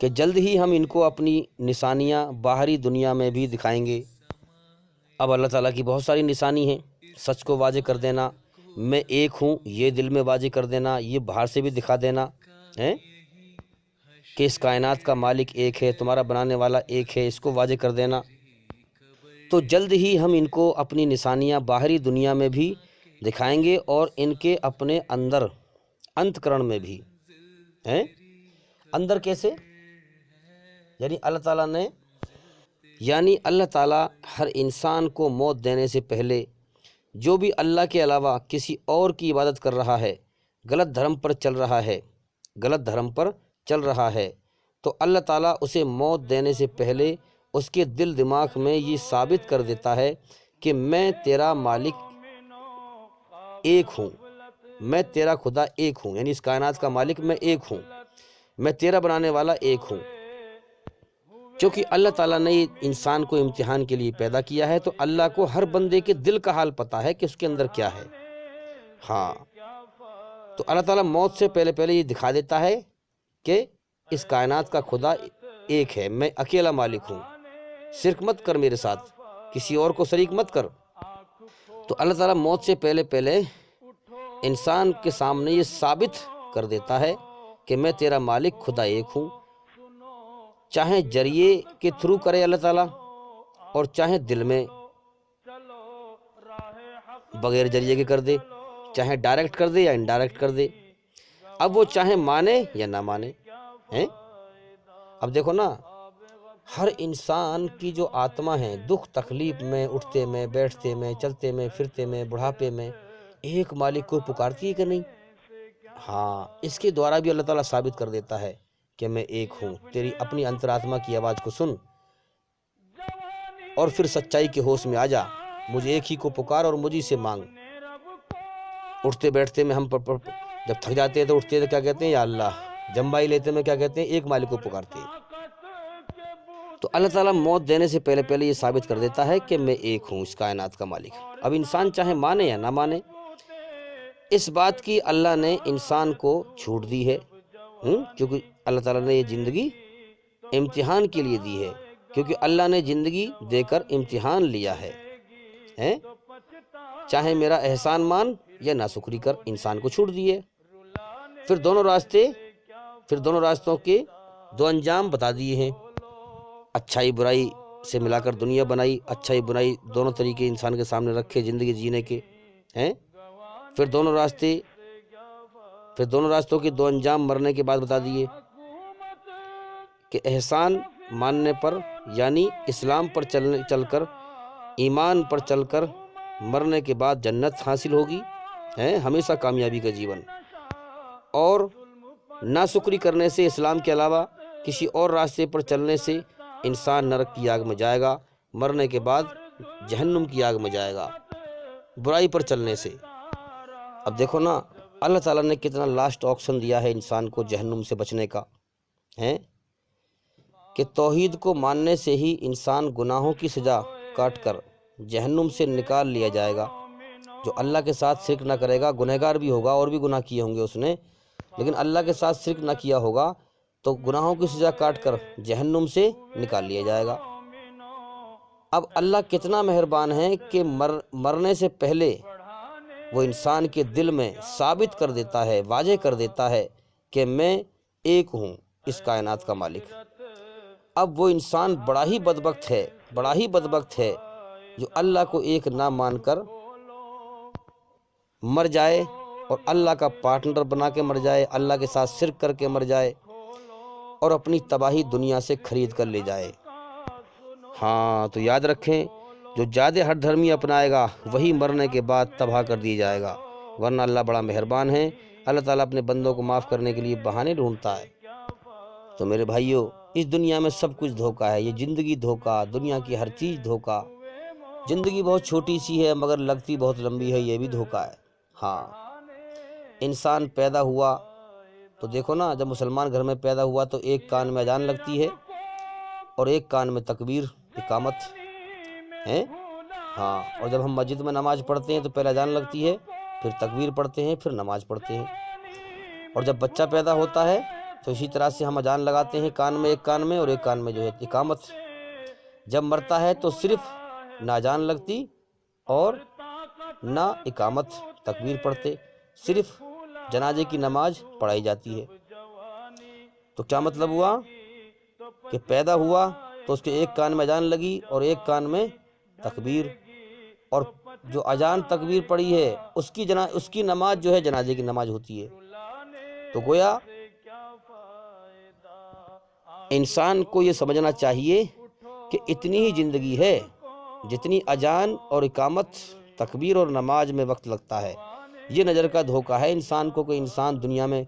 کہ جلد ہی ہم ان کو اپنی نشانیاں باہری دنیا میں بھی دکھائیں گے۔ اب اللہ تعالیٰ کی بہت ساری نشانی ہیں، سچ کو واضح کر دینا، میں ایک ہوں یہ دل میں واضح کر دینا، یہ باہر سے بھی دکھا دینا ہے کہ اس کائنات کا مالک ایک ہے، تمہارا بنانے والا ایک ہے، اس کو واضح کر دینا۔ تو جلد ہی ہم ان کو اپنی نشانیاں باہری دنیا میں بھی دکھائیں گے اور ان کے اپنے اندر انتکرن میں بھی ہیں۔ اندر کیسے؟ یعنی اللہ تعالیٰ ہر انسان کو موت دینے سے پہلے جو بھی اللہ کے علاوہ کسی اور کی عبادت کر رہا ہے، غلط دھرم پر چل رہا ہے تو اللہ تعالیٰ اسے موت دینے سے پہلے اس کے دل دماغ میں یہ ثابت کر دیتا ہے کہ میں تیرا مالک ایک ہوں، میں تیرا خدا ایک ہوں، یعنی اس کائنات کا مالک میں ایک ہوں، میں تیرا بنانے والا ایک ہوں۔ چونکہ اللہ تعالیٰ نے انسان کو امتحان کے لیے پیدا کیا ہے تو اللہ کو ہر بندے کے دل کا حال پتہ ہے کہ اس کے اندر کیا ہے۔ ہاں، تو اللہ تعالیٰ موت سے پہلے یہ دکھا دیتا ہے کہ اس کائنات کا خدا ایک ہے، میں اکیلا مالک ہوں، شرک مت کر میرے ساتھ، کسی اور کو شریک مت کر۔ تو اللہ تعالیٰ موت سے پہلے انسان کے سامنے یہ ثابت کر دیتا ہے کہ میں تیرا مالک خدا ایک ہوں، چاہے ذریعے کے تھرو کرے اللہ تعالیٰ اور چاہے دل میں بغیر ذریعے کے کر دے، چاہے ڈائریکٹ کر دے یا انڈائریکٹ کر دے۔ اب وہ چاہے مانے یا نہ مانے ہیں۔ اب دیکھو نا، ہر انسان کی جو آتما ہے دکھ تکلیف میں، اٹھتے میں، بیٹھتے میں، چلتے میں، پھرتے میں، بڑھاپے میں ایک مالک کو پکارتی ہے کہ نہیں؟ ہاں، اس کے دوارا بھی اللہ تعالیٰ ثابت کر دیتا ہے کہ میں ایک ہوں، تیری اپنی انترآتما کی آواز کو سن اور پھر سچائی کے ہوش میں آ جا، مجھے ایک ہی کو پکار اور مجھے سے مانگ۔ اٹھتے بیٹھتے میں ہم جب تھک جاتے ہیں تو اٹھتے تو کیا کہتے ہیں؟ یا اللہ۔ جمبائی لیتے میں کیا کہتے ہیں؟ ایک مالک کو پکارتے ہیں۔ تو اللہ تعالیٰ موت دینے سے پہلے یہ ثابت کر دیتا ہے کہ میں ایک ہوں، اس کائنات کا مالک۔ اب انسان چاہے مانے یا نہ مانے، اس بات کی اللہ نے انسان کو چھوٹ دی ہے، کیونکہ اللہ تعالیٰ نے یہ زندگی امتحان کے لیے دی ہے، کیونکہ اللہ نے زندگی دے کر امتحان لیا ہے۔ چاہے میرا احسان مان یا ناشکری کر، انسان کو چھوٹ دی ہے۔ پھر دونوں راستوں کے دو انجام بتا دیے ہیں۔ اچھائی برائی سے ملا کر دنیا بنائی، اچھائی برائی دونوں طریقے انسان کے سامنے رکھے زندگی جینے کے ہیں۔ پھر دونوں راستوں کے دو انجام مرنے کے بعد بتا دیے کہ احسان ماننے پر یعنی اسلام پر چل کر، ایمان پر چل کر مرنے کے بعد جنت حاصل ہوگی، ہمیشہ کامیابی کا جیون، اور ناشکری کرنے سے، اسلام کے علاوہ کسی اور راستے پر چلنے سے انسان نرک کی آگ میں جائے گا، مرنے کے بعد جہنم کی آگ میں جائے گا، برائی پر چلنے سے۔ اب دیکھو نا، اللہ تعالیٰ نے کتنا لاسٹ آپشن دیا ہے انسان کو جہنم سے بچنے کا، کہ توحید کو ماننے سے ہی انسان گناہوں کی سزا کاٹ کر جہنم سے نکال لیا جائے گا۔ جو اللہ کے ساتھ شرک نہ کرے گا، گنہگار بھی ہوگا اور بھی گناہ کیے ہوں گے اس نے، لیکن اللہ کے ساتھ شرک نہ کیا ہوگا تو گناہوں کی سزا کاٹ کر جہنم سے نکال لیا جائے گا۔ اب اللہ کتنا مہربان ہے کہ مرنے سے پہلے وہ انسان کے دل میں ثابت کر دیتا ہے، واضح کر دیتا ہے کہ میں ایک ہوں، اس کائنات کا مالک۔ اب وہ انسان بڑا ہی بدبخت ہے جو اللہ کو ایک نہ مان کر مر جائے اور اللہ کا پارٹنر بنا کے مر جائے، اللہ کے ساتھ شرک کر کے مر جائے اور اپنی تباہی دنیا سے خرید کر لے جائے۔ ہاں، تو یاد رکھیں، جو زیادہ ہٹ دھرمی اپنائے گا وہی مرنے کے بعد تباہ کر دیا جائے گا، ورنہ اللہ بڑا مہربان ہے۔ اللہ تعالیٰ اپنے بندوں کو معاف کرنے کے لیے بہانے ڈھونڈتا ہے۔ تو میرے بھائیوں، اس دنیا میں سب کچھ دھوکہ ہے، یہ زندگی دھوکہ، دنیا کی ہر چیز دھوکہ۔ زندگی بہت چھوٹی سی ہے مگر لگتی بہت لمبی ہے، یہ بھی دھوکہ ہے۔ ہاں، انسان پیدا ہوا تو دیکھو نا، جب مسلمان گھر میں پیدا ہوا تو ایک کان میں اذان لگتی ہے اور ایک کان میں تکبیر اقامت ہیں. ہاں، اور جب ہم مسجد میں نماز پڑھتے ہیں تو پہلے اذان لگتی ہے، پھر تکبیر پڑھتے ہیں، پھر نماز پڑھتے ہیں. اور جب بچہ پیدا ہوتا ہے تو اسی طرح سے ہم اذان لگاتے ہیں کان میں، ایک کان میں، اور ایک کان میں جو ہے اقامت. جب مرتا ہے تو صرف نہ اذان لگتی اور نہ اقامت تکبیر پڑھتے، صرف جنازے کی نماز پڑھائی جاتی ہے. تو کیا مطلب ہوا کہ پیدا ہوا تو اس کے ایک کان میں اذان لگی اور ایک کان میں تکبیر، اور جو اذان تکبیر پڑھی ہے اس کی نماز جو ہے جنازے کی نماز ہوتی ہے. تو گویا انسان کو یہ سمجھنا چاہیے کہ اتنی ہی زندگی ہے جتنی اذان اور اقامت تکبیر اور نماز میں وقت لگتا ہے. یہ نظر کا دھوکہ ہے انسان کو کہ انسان دنیا میں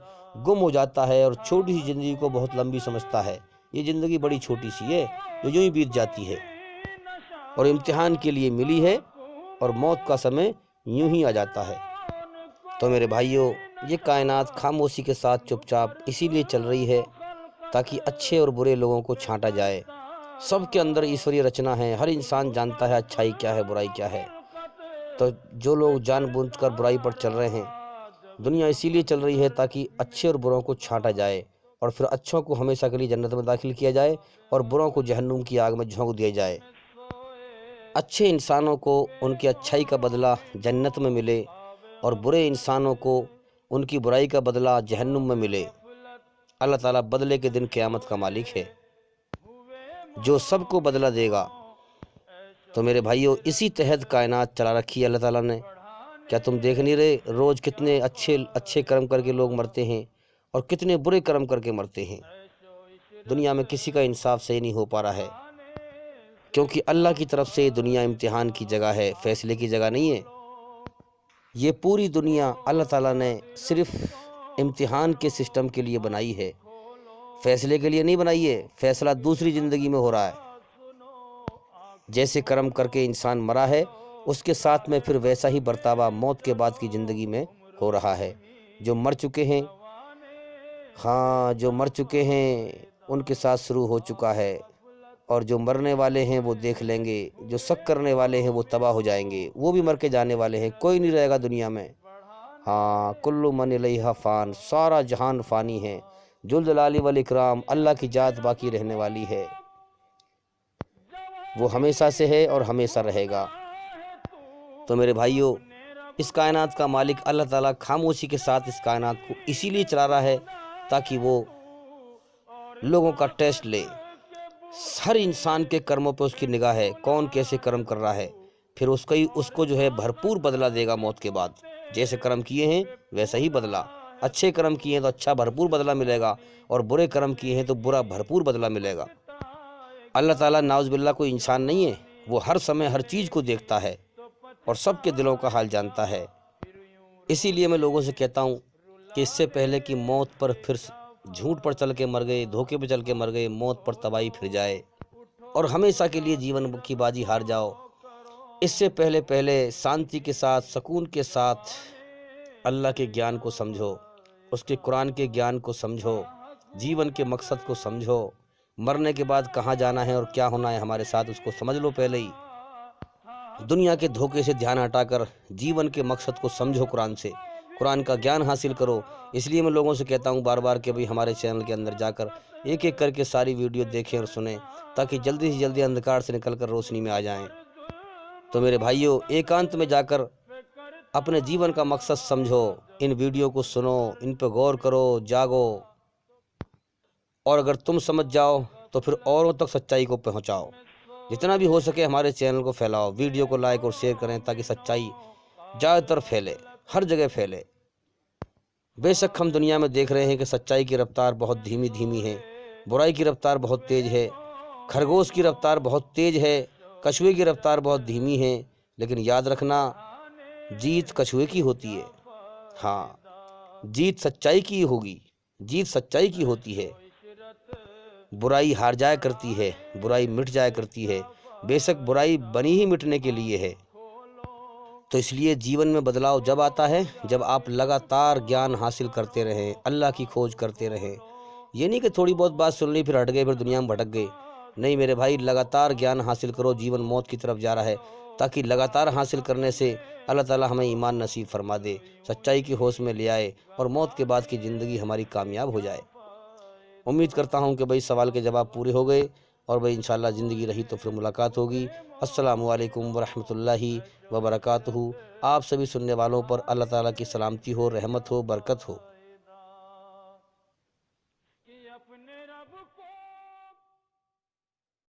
گم ہو جاتا ہے اور چھوٹی سی زندگی کو بہت لمبی سمجھتا ہے. یہ زندگی بڑی چھوٹی سی ہے جو یوں ہی بیت جاتی ہے اور امتحان کے لیے ملی ہے، اور موت کا سمے یوں ہی آ جاتا ہے. تو میرے بھائیوں، یہ کائنات خاموشی کے ساتھ چپ چاپ اسی لیے چل رہی ہے تاکہ اچھے اور برے لوگوں کو چھانٹا جائے. سب کے اندر ایشوری رچنا ہے، ہر انسان جانتا ہے اچھائی کیا ہے، برائی کیا ہے. تو جو لوگ جان بوجھ کر برائی پر چل رہے ہیں، دنیا اسی لیے چل رہی ہے تاکہ اچھے اور بروں کو چھانٹا جائے، اور پھر اچھوں کو ہمیشہ کے لیے جنت میں داخل کیا جائے اور بروں کو جہنم کی آگ میں جھونک دیا جائے. اچھے انسانوں کو ان کی اچھائی کا بدلہ جنت میں ملے اور برے انسانوں کو ان کی برائی کا بدلہ جہنم میں ملے. اللہ تعالیٰ بدلے کے دن قیامت کا مالک ہے جو سب کو بدلہ دے گا. تو میرے بھائیوں، اسی تحت کائنات چلا رکھی ہے اللہ تعالیٰ نے. کیا تم دیکھ نہیں رہے روز کتنے اچھے کرم کر کے لوگ مرتے ہیں اور کتنے برے کرم کر کے مرتے ہیں؟ دنیا میں کسی کا انصاف صحیح نہیں ہو پا رہا ہے، کیونکہ اللہ کی طرف سے دنیا امتحان کی جگہ ہے، فیصلے کی جگہ نہیں ہے. یہ پوری دنیا اللہ تعالیٰ نے صرف امتحان کے سسٹم کے لیے بنائی ہے، فیصلے کے لیے نہیں بنائی ہے. فیصلہ دوسری زندگی میں ہو رہا ہے. جیسے کرم کر کے انسان مرا ہے، اس کے ساتھ میں پھر ویسا ہی برتاوا موت کے بعد کی زندگی میں ہو رہا ہے. جو مر چکے ہیں، جو مر چکے ہیں ان کے ساتھ شروع ہو چکا ہے، اور جو مرنے والے ہیں وہ دیکھ لیں گے، جو شک کرنے والے ہیں وہ تباہ ہو جائیں گے، وہ بھی مر کے جانے والے ہیں، کوئی نہیں رہے گا دنیا میں. کل من علیہا فان، سارا جہان فانی ہے. ذوال جلال والاکرام، اللہ کی ذات باقی رہنے والی ہے، وہ ہمیشہ سے ہے اور ہمیشہ رہے گا. تو میرے بھائیوں، اس کائنات کا مالک اللہ تعالیٰ خاموشی کے ساتھ اس کائنات کو اسی لیے چلا رہا ہے تاکہ وہ لوگوں کا ٹیسٹ لے. ہر انسان کے کرموں پہ اس کی نگاہ ہے، کون کیسے کرم کر رہا ہے، پھر اس کو جو ہے بھرپور بدلہ دے گا موت کے بعد. جیسے کرم کیے ہیں ویسا ہی بدلہ. اچھے کرم کیے ہیں تو اچھا بھرپور بدلہ ملے گا، اور برے کرم کیے ہیں تو برا بھرپور بدلہ ملے گا. اللہ تعالیٰ ناؤذ باللہ کوئی انسان نہیں ہے، وہ ہر سمے ہر چیز کو دیکھتا ہے اور سب کے دلوں کا حال جانتا ہے. اسی لیے میں لوگوں سے کہتا ہوں کہ اس سے پہلے کہ موت پر پھر جھوٹ پر چل کے مر گئے، دھوکے پر چل کے مر گئے، موت پر تباہی پھر جائے اور ہمیشہ کے لیے جیون کی بازی ہار جاؤ، اس سے پہلے شانتی کے ساتھ، سکون کے ساتھ اللہ کے گیان کو سمجھو، اس کے قرآن کے گیان کو سمجھو، جیون کے مقصد کو سمجھو. مرنے کے بعد کہاں جانا ہے اور کیا ہونا ہے ہمارے ساتھ، اس کو سمجھ لو پہلے ہی. دنیا کے دھوکے سے دھیان ہٹا کر جیون کے مقصد کو سمجھو، قرآن سے قرآن کا گیان حاصل کرو. اس لیے میں لوگوں سے کہتا ہوں بار بار کہ بھئی ہمارے چینل کے اندر جا کر ایک ایک کر کے ساری ویڈیو دیکھیں اور سنیں تاکہ جلدی سے جلدی اندھکار سے نکل کر روشنی میں آ جائیں. تو میرے بھائیوں، ایکانت میں جا کر اپنے جیون کا مقصد سمجھو، ان ویڈیو کو سنو، ان پہ غور کرو، جاگو، اور اگر تم سمجھ جاؤ تو پھر اوروں تک سچائی کو پہنچاؤ. جتنا بھی ہو سکے ہمارے چینل کو پھیلاؤ، ویڈیو کو لائک اور شیئر کریں تاکہ سچائی زیادہ تر پھیلے، ہر جگہ پھیلے. بے شک ہم دنیا میں دیکھ رہے ہیں کہ سچائی کی رفتار بہت دھیمی ہے، برائی کی رفتار بہت تیز ہے، خرگوش کی رفتار بہت تیز ہے، کچھوے کی رفتار بہت دھیمی ہے. لیکن یاد رکھنا، جیت کچھوے کی ہوتی ہے، جیت سچائی کی ہوگی، جیت سچائی کی ہوتی ہے. برائی ہار جایا کرتی ہے، برائی مٹ جایا کرتی ہے. بے شک برائی بنی ہی مٹنے کے لیے ہے. تو اس لیے جیون میں بدلاؤ جب آتا ہے جب آپ لگاتار گیان حاصل کرتے رہیں، اللہ کی کھوج کرتے رہیں. یہ نہیں کہ تھوڑی بہت بات سن لی پھر ہٹ گئے، پھر دنیا میں بھٹک گئے. نہیں میرے بھائی، لگاتار گیان حاصل کرو، جیون موت کی طرف جا رہا ہے، تاکہ لگاتار حاصل کرنے سے اللہ تعالی ہمیں ایمان نصیب فرما دے، سچائی کی ہوش میں لے آئے اور موت کے بعد کی زندگی ہماری کامیاب ہو جائے۔ امید کرتا ہوں کہ بھائی سوال کے جواب پورے ہو گئے، اور بھائی انشاءاللہ زندگی رہی تو پھر ملاقات ہوگی۔ السلام علیکم ورحمۃ اللہ وبرکاتہ۔ آپ سبھی سننے والوں پر اللہ تعالیٰ کی سلامتی ہو، رحمت ہو، برکت ہو۔